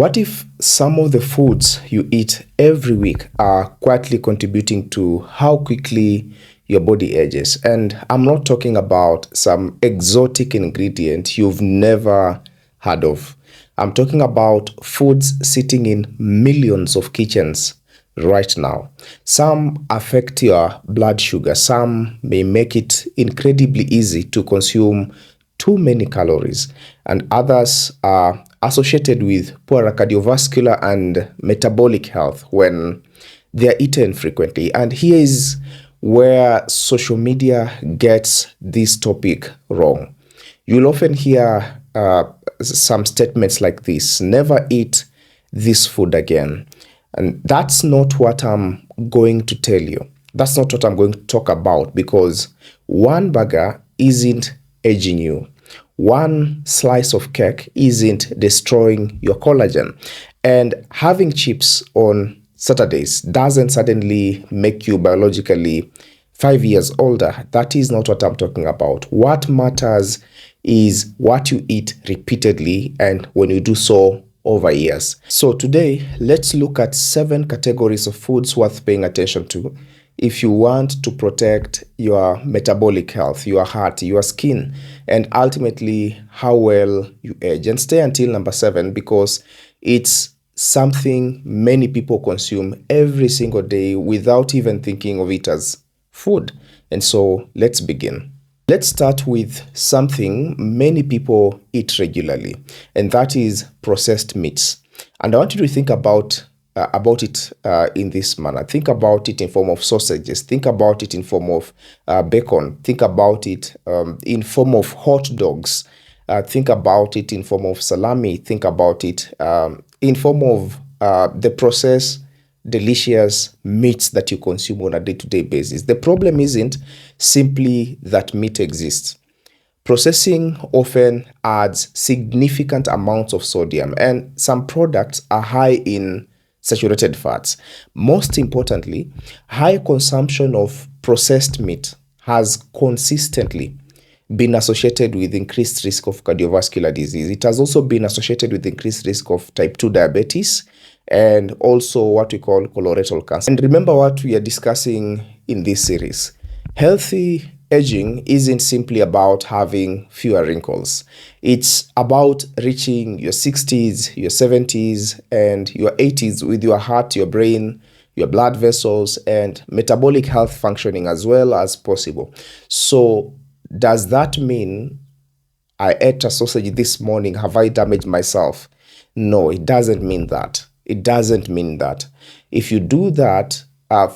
What if some of the foods you eat every week are quietly contributing to how quickly your body ages? And I'm not talking about some exotic ingredient you've never heard of. I'm talking about foods sitting in millions of kitchens right now. Some affect your blood sugar, some may make it incredibly easy to consume too many calories, and others are associated with poorer cardiovascular and metabolic health when they are eaten frequently. And here is where social media gets this topic wrong. You'll often hear some statements like this: never eat this food again. And that's not what I'm going to tell you. That's not what I'm going to talk about, because one burger isn't aging you. One slice of cake isn't destroying your collagen. And having chips on Saturdays doesn't suddenly make you biologically 5 years older. That is not what I'm talking about. What matters is what you eat repeatedly and when you do so over years. So today, let's look at 7 categories of foods worth paying attention to if you want to protect your metabolic health, your heart, your skin, and ultimately how well you age. And stay until number 7, because it's something many people consume every single day without even thinking of it as food. And so let's begin. Let's start with something many people eat regularly, and that is processed meats. And I want you to think about it in this manner. Think about it in form of sausages. Think about it in form of bacon. Think about it in form of hot dogs. Think about it in form of salami. Think about it in form of the processed delicious meats that you consume on a day-to-day basis. The problem isn't simply that meat exists. Processing often adds significant amounts of sodium, and some products are high in saturated fats. Most importantly, high consumption of processed meat has consistently been associated with increased risk of cardiovascular disease. It has also been associated with increased risk of type 2 diabetes and also what we call colorectal cancer. And remember what we are discussing in this series. Healthy aging isn't simply about having fewer wrinkles. It's about reaching your 60s, your 70s, and your 80s with your heart, your brain, your blood vessels, and metabolic health functioning as well as possible. So does that mean I ate a sausage this morning? Have I damaged myself? No, it doesn't mean that. It doesn't mean that. If you do that,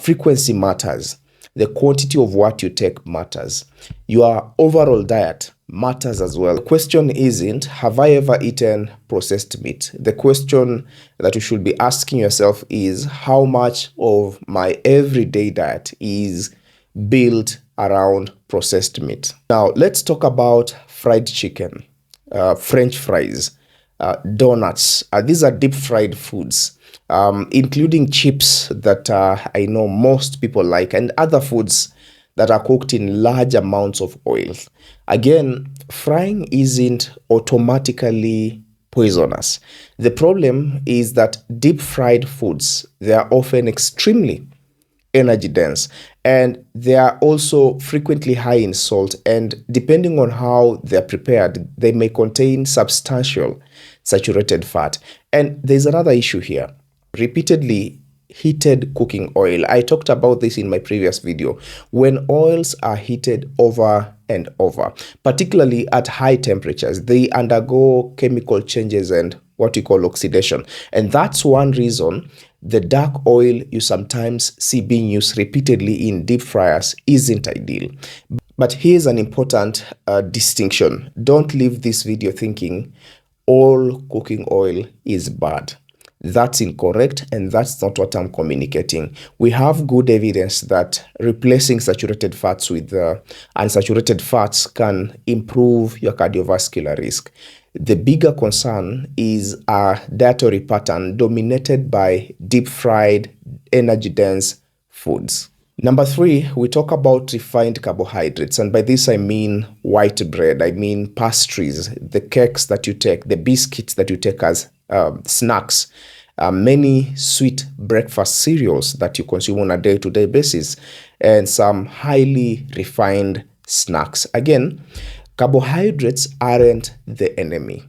frequency matters. The quantity of what you take matters. Your overall diet matters as well. The question isn't, have I ever eaten processed meat? The question that you should be asking yourself is, how much of my everyday diet is built around processed meat? Now, let's talk about fried chicken, French fries, donuts. These are deep fried foods, including chips that I know most people like, and other foods that are cooked in large amounts of oil. Again, frying isn't automatically poisonous. The problem is that deep fried foods, they are often extremely energy dense, and they are also frequently high in salt, and depending on how they're prepared, they may contain substantial saturated fat. And there's another issue here: repeatedly heated cooking oil. I talked about this in my previous video. When oils are heated over and over, particularly at high temperatures, they undergo chemical changes and what we call oxidation. And that's one reason the dark oil you sometimes see being used repeatedly in deep fryers isn't ideal. But here's an important distinction. Don't leave this video thinking all cooking oil is bad. That's incorrect, and that's not what I'm communicating. We have good evidence that replacing saturated fats with unsaturated fats can improve your cardiovascular risk. The bigger concern is a dietary pattern dominated by deep fried, energy-dense foods. Number 3, we talk about refined carbohydrates. And by this, I mean white bread. I mean pastries, the cakes that you take, the biscuits that you take as snacks, many sweet breakfast cereals that you consume on a day-to-day basis, and some highly refined snacks. Again, carbohydrates aren't the enemy.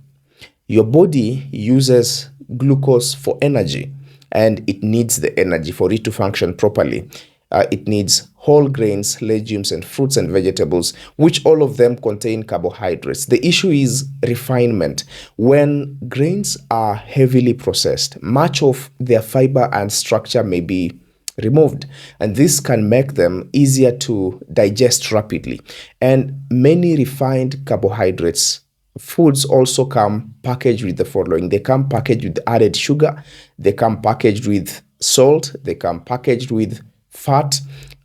Your body uses glucose for energy, and it needs the energy for it to function properly. It needs whole grains, legumes, and fruits and vegetables, which all of them contain carbohydrates. The issue is refinement. When grains are heavily processed, much of their fiber and structure may be removed, and this can make them easier to digest rapidly. And many refined carbohydrates foods also come packaged with the following. They come packaged with added sugar, they come packaged with salt, they come packaged with fat,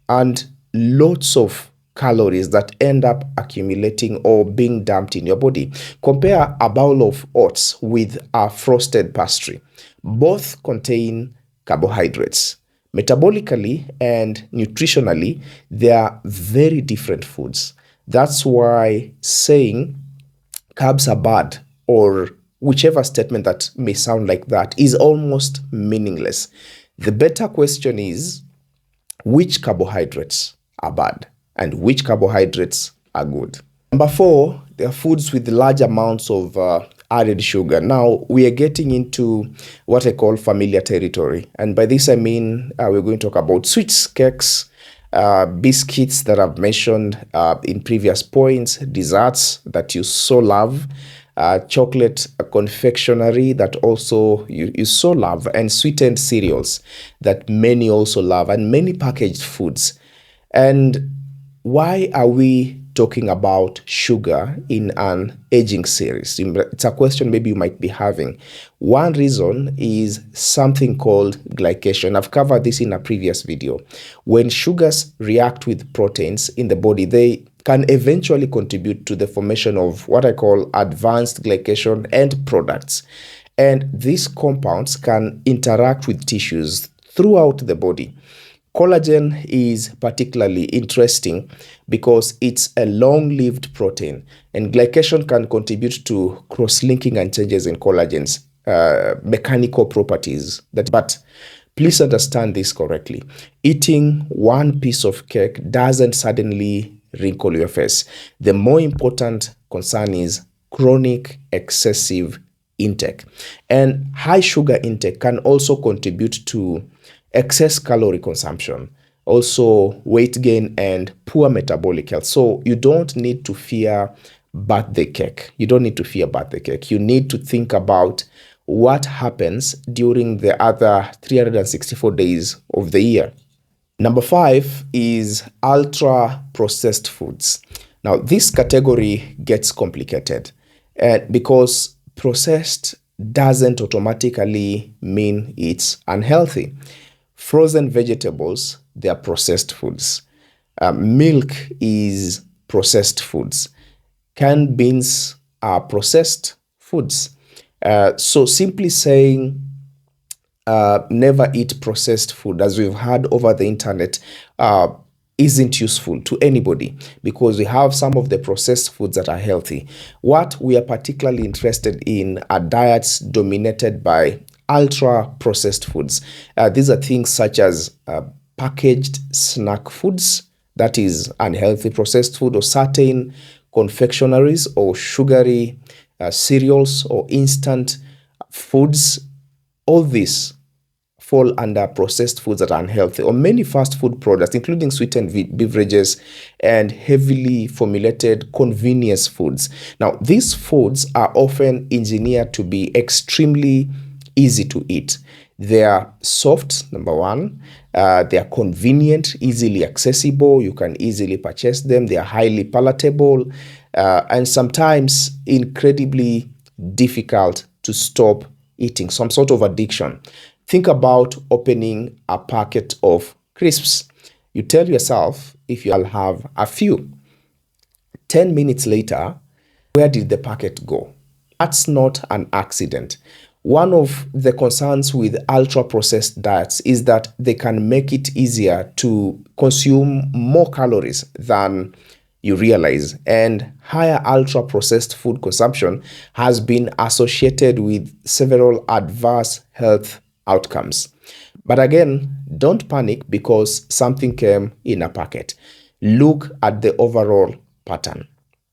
and lots of calories that end up accumulating or being dumped in your body. Compare a bowl of oats with a frosted pastry. Both contain carbohydrates. Metabolically and nutritionally, they are very different foods. That's why saying carbs are bad, or whichever statement that may sound like that, is almost meaningless. The better question is, which carbohydrates are bad and which carbohydrates are good? Number 4, there are foods with large amounts of added sugar. Now, we are getting into what I call familiar territory. And by this, I mean we're going to talk about sweets, cakes, biscuits that I've mentioned in previous points, desserts that you so love, chocolate confectionery that also you so love, and sweetened cereals that many also love, and many packaged foods. And why are we talking about sugar in an aging series? It's a question maybe you might be having. One reason is something called glycation. I've covered this in a previous video. When sugars react with proteins in the body, they can eventually contribute to the formation of what I call advanced glycation end products. And these compounds can interact with tissues throughout the body. Collagen is particularly interesting because it's a long-lived protein, and glycation can contribute to cross-linking and changes in collagen's mechanical properties. But please understand this correctly. Eating one piece of cake doesn't suddenly wrinkle your face. The more important concern is chronic excessive intake. And high sugar intake can also contribute to excess calorie consumption, also weight gain and poor metabolic health. So you don't need to fear birthday cake. You don't need to fear birthday cake. You need to think about what happens during the other 364 days of the year. Number 5 is ultra-processed foods. Now, this category gets complicated because processed doesn't automatically mean it's unhealthy. Frozen vegetables, they are processed foods. Milk is processed foods. Canned beans are processed foods. So simply saying never eat processed food, as we've heard over the internet, isn't useful to anybody, because we have some of the processed foods that are healthy. What we are particularly interested in are diets dominated by ultra-processed foods. These are things such as packaged snack foods, that is unhealthy processed food, or certain confectionaries or sugary cereals or instant foods. All these fall under processed foods that are unhealthy, or many fast food products, including sweetened beverages and heavily formulated convenience foods. Now, these foods are often engineered to be extremely easy to eat. They are soft, number 1. They are convenient, easily accessible. You can easily purchase them. They are highly palatable, and sometimes incredibly difficult to stop eating, some sort of addiction. Think about opening a packet of crisps. You tell yourself, if you'll have a few, 10 minutes later, where did the packet go? That's not an accident. One of the concerns with ultra-processed diets is that they can make it easier to consume more calories than you realize. And higher ultra processed food consumption has been associated with several adverse health outcomes. But again, don't panic because something came in a packet. Look at the overall pattern.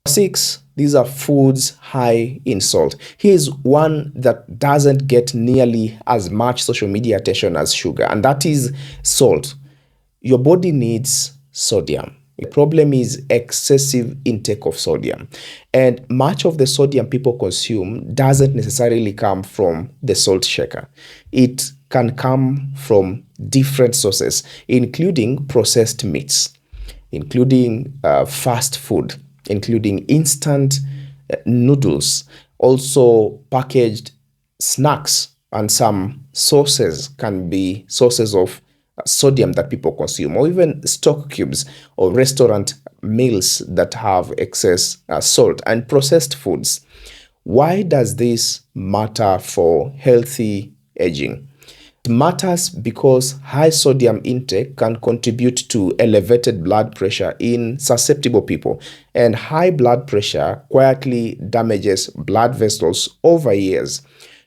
6, these are foods high in salt. Here's one that doesn't get nearly as much social media attention as sugar, and that is salt. Your body needs sodium. The problem is excessive intake of sodium. And much of the sodium people consume doesn't necessarily come from the salt shaker. It can come from different sources, including processed meats, including fast food, including instant noodles, also packaged snacks, and some sauces can be sources of sodium that people consume, or even stock cubes or restaurant meals that have excess salt, and processed foods. Why does this matter for healthy aging? It matters because high sodium intake can contribute to elevated blood pressure in susceptible people, and high blood pressure quietly damages blood vessels over years.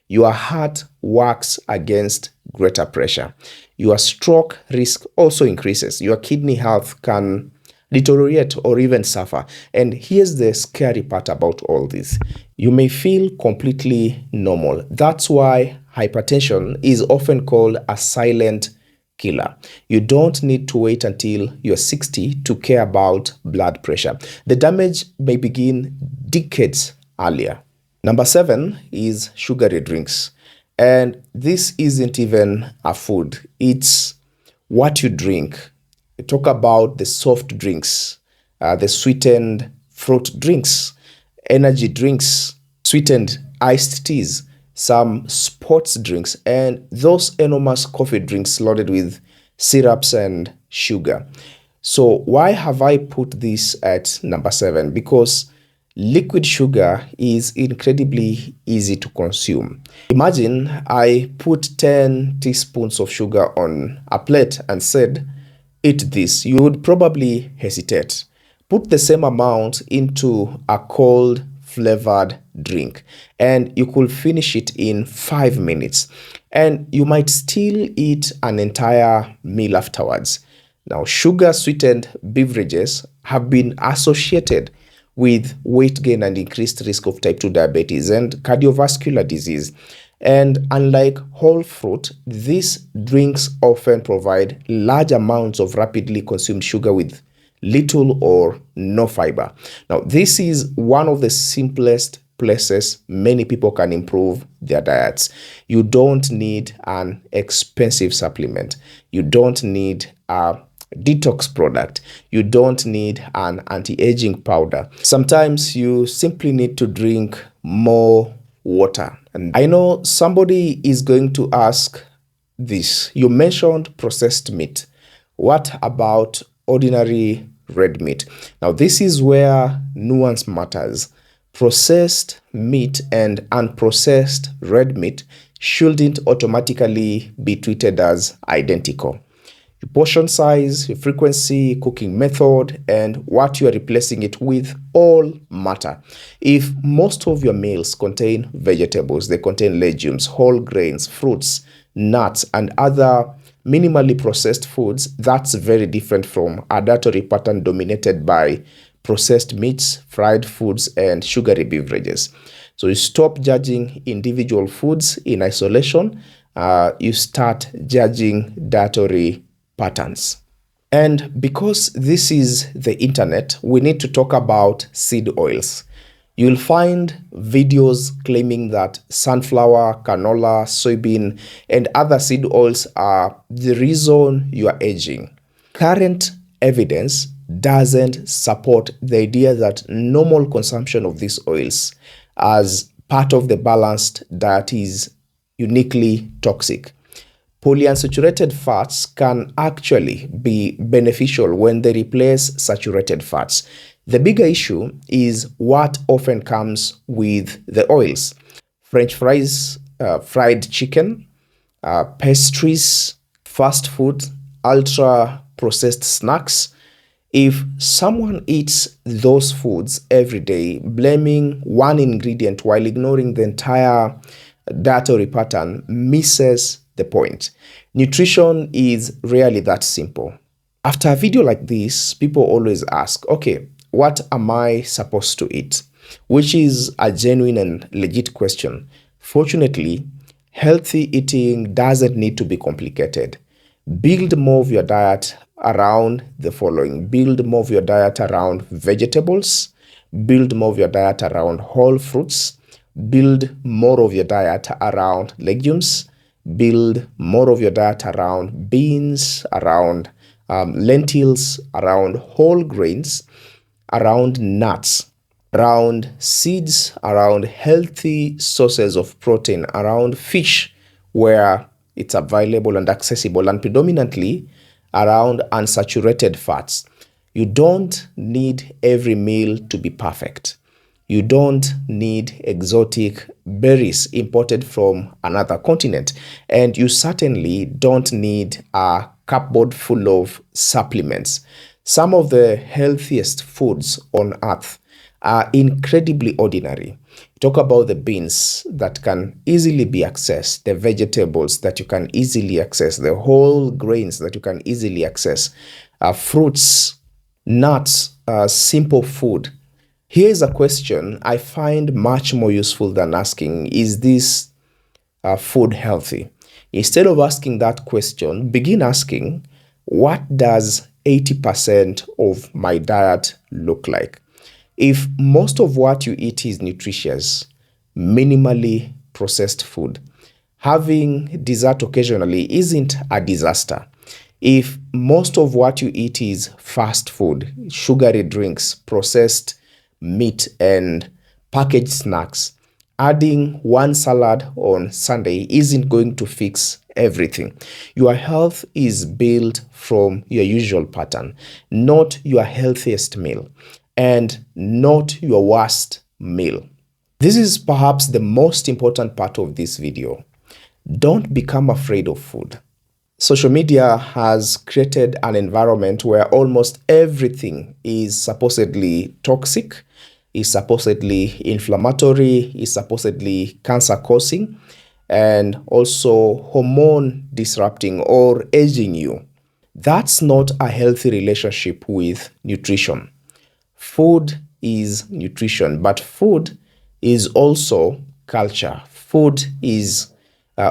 Your heart works against greater pressure. Your stroke risk also increases. Your kidney health can deteriorate or even suffer. And here's the scary part about all this. You may feel completely normal. That's why hypertension is often called a silent killer. You don't need to wait until you're 60 to care about blood pressure. The damage may begin decades earlier. Number 7 is sugary drinks. And this isn't even a food. It's what you drink. We talk about the soft drinks, the sweetened fruit drinks, energy drinks, sweetened iced teas, some sports drinks, and those enormous coffee drinks loaded with syrups and sugar. So why have I put this at number 7? Because liquid sugar is incredibly easy to consume. Imagine I put 10 teaspoons of sugar on a plate and said, eat this. You would probably hesitate. Put the same amount into a cold flavored drink and you could finish it in 5 minutes. And you might still eat an entire meal afterwards. Now, sugar sweetened beverages have been associated with weight gain and increased risk of type 2 diabetes and cardiovascular disease. And unlike whole fruit, these drinks often provide large amounts of rapidly consumed sugar with little or no fiber. Now, this is one of the simplest places many people can improve their diets. You don't need an expensive supplement. You don't need a detox product. You don't need an anti-aging powder. Sometimes you simply need to drink more water. And I know somebody is going to ask this. You mentioned processed meat. What about ordinary red meat? Now, this is where nuance matters. Processed meat and unprocessed red meat shouldn't automatically be treated as identical. Your portion size, your frequency, cooking method, and what you are replacing it with all matter. If most of your meals contain vegetables, they contain legumes, whole grains, fruits, nuts, and other minimally processed foods, that's very different from a dietary pattern dominated by processed meats, fried foods, and sugary beverages. So you stop judging individual foods in isolation. You start judging dietary patterns. And because this is the internet, we need to talk about seed oils. You'll find videos claiming that sunflower, canola, soybean, and other seed oils are the reason you are aging. Current evidence doesn't support the idea that normal consumption of these oils as part of the balanced diet is uniquely toxic. Polyunsaturated fats can actually be beneficial when they replace saturated fats. The bigger issue is what often comes with the oils. French fries, fried chicken, pastries, fast food, ultra processed snacks, If someone eats those foods every day, blaming one ingredient while ignoring the entire dietary pattern misses the point. Nutrition is rarely that simple. After a video like this, people always ask, okay, what am I supposed to eat? Which is a genuine and legit question. Fortunately, healthy eating doesn't need to be complicated. Build more of your diet around the following. Build more of your diet around vegetables. Build more of your diet around whole fruits. Build more of your diet around legumes. Build more of your diet around beans, around lentils, around whole grains, around nuts, around seeds, around healthy sources of protein, around fish where it's available and accessible, and predominantly around unsaturated fats. You don't need every meal to be perfect. You don't need exotic berries imported from another continent. And you certainly don't need a cupboard full of supplements. Some of the healthiest foods on earth are incredibly ordinary. Talk about the beans that can easily be accessed, the vegetables that you can easily access, the whole grains that you can easily access, fruits, nuts, simple food. Here's a question I find much more useful than asking, is this food healthy? Instead of asking that question, begin asking, what does 80% of my diet look like? If most of what you eat is nutritious, minimally processed food, having dessert occasionally isn't a disaster. If most of what you eat is fast food, sugary drinks, processed meat, and packaged snacks, adding one salad on Sunday isn't going to fix everything. Your health is built from your usual pattern, not your healthiest meal, and not your worst meal. This is perhaps the most important part of this video. Don't become afraid of food. Social media has created an environment where almost everything is supposedly toxic, is supposedly inflammatory, is supposedly cancer causing, and also hormone disrupting or aging you. That's not a healthy relationship with nutrition. Food is nutrition, but food is also culture. Food is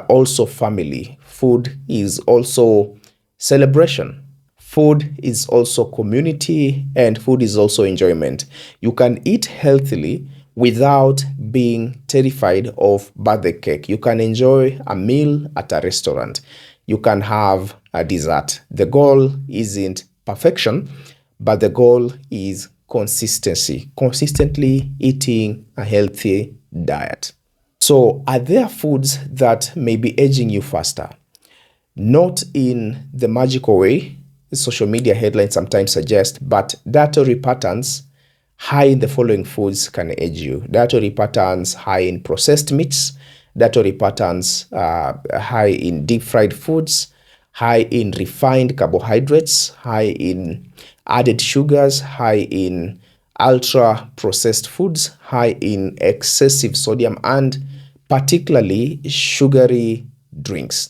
also family. Food is also celebration. Food is also community, and food is also enjoyment. You can eat healthily without being terrified of birthday cake. You can enjoy a meal at a restaurant. You can have a dessert. The goal isn't perfection, but the goal is consistency. Consistently eating a healthy diet. So, are there foods that may be aging you faster? Not in the magical way social media headlines sometimes suggest, but dietary patterns high in the following foods can age you. Dietary patterns high in processed meats, dietary patterns high in deep fried foods, high in refined carbohydrates, high in added sugars, high in ultra processed foods, high in excessive sodium, and particularly sugary drinks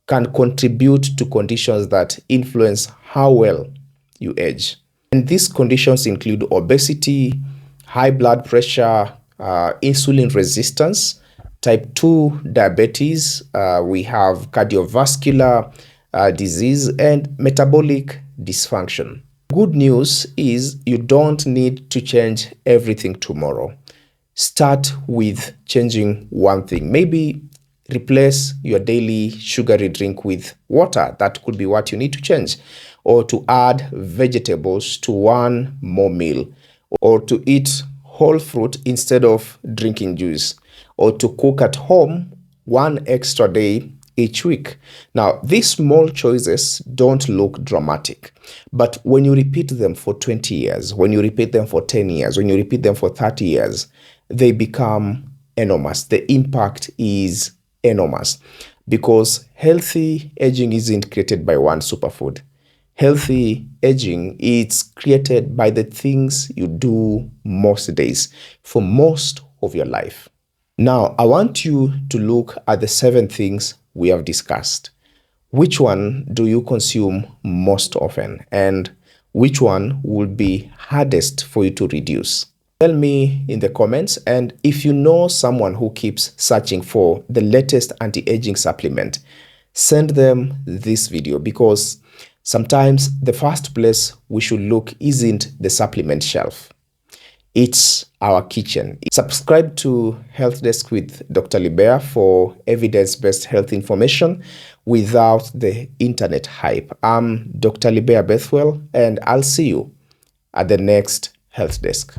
can contribute to conditions that influence how well you age. And these conditions include obesity, high blood pressure, insulin resistance, type 2 diabetes, we have cardiovascular disease, and metabolic dysfunction. Good news is you don't need to change everything tomorrow. Start with changing one thing. Maybe replace your daily sugary drink with water. That could be what you need to change. Or to add vegetables to one more meal. Or to eat whole fruit instead of drinking juice. Or to cook at home one extra day each week. Now, these small choices don't look dramatic, but when you repeat them for 20 years, when you repeat them for 10 years, when you repeat them for 30 years, they become enormous. The impact is enormous because healthy aging isn't created by one superfood. Healthy aging is created by the things you do most days for most of your life. Now, I want you to look at the 7 things we have discussed. Which one do you consume most often, and which one will be hardest for you to reduce? Tell me in the comments, and if you know someone who keeps searching for the latest anti-aging supplement, send them this video, because sometimes the first place we should look isn't the supplement shelf. It's our kitchen. Subscribe to Health Desk with Dr. Libeya for evidence-based health information without the internet hype. I'm Dr. Libeya Bethwell, and I'll see you at the next Health Desk.